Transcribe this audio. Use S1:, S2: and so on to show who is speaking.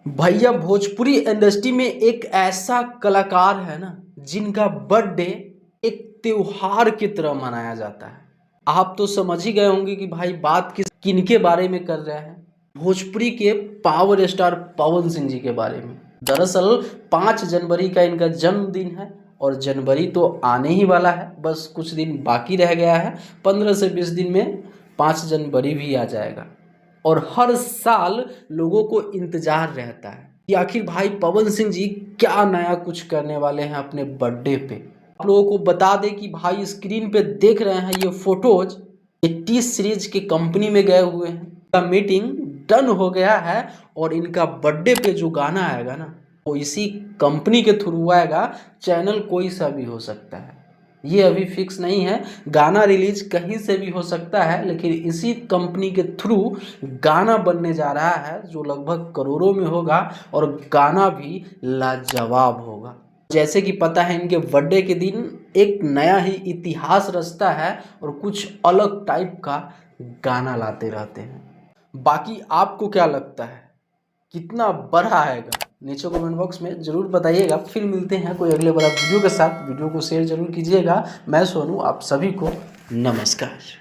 S1: भैया भोजपुरी इंडस्ट्री में एक ऐसा कलाकार है ना, जिनका बर्थडे एक त्योहार की तरह मनाया जाता है। आप तो समझ ही गए होंगे कि भाई बात किनके बारे में कर रहे हैं। भोजपुरी के पावर स्टार पवन सिंह जी के बारे में। दरअसल 5 जनवरी का इनका जन्मदिन है और जनवरी तो आने ही वाला है, बस कुछ दिन बाकी रह गया है। 15 से 20 दिन में 5 जनवरी भी आ जाएगा और हर साल लोगों को इंतजार रहता है कि आखिर भाई पवन सिंह जी क्या नया कुछ करने वाले हैं अपने बर्थडे पे। आप लोगों को बता दें कि भाई स्क्रीन पे देख रहे हैं ये फोटोज, ये टी सीरीज की कंपनी में गए हुए हैं। इनका मीटिंग डन हो गया है और इनका बर्थडे पे जो गाना आएगा ना, वो इसी कंपनी के थ्रू आएगा। चैनल कोई सा भी हो सकता है, ये अभी फिक्स नहीं है। गाना रिलीज कहीं से भी हो सकता है, लेकिन इसी कंपनी के थ्रू गाना बनने जा रहा है जो लगभग करोड़ों में होगा और गाना भी लाजवाब होगा। जैसे कि पता है इनके बर्थडे के दिन एक नया ही इतिहास रचता है और कुछ अलग टाइप का गाना लाते रहते हैं। बाकी आपको क्या लगता है, कितना बड़ा आएगा? नीचे कमेंट बॉक्स में ज़रूर बताइएगा। फिर मिलते हैं कोई अगले बड़ा वीडियो के साथ। वीडियो को शेयर जरूर कीजिएगा। मैं सोनू, आप सभी को नमस्कार।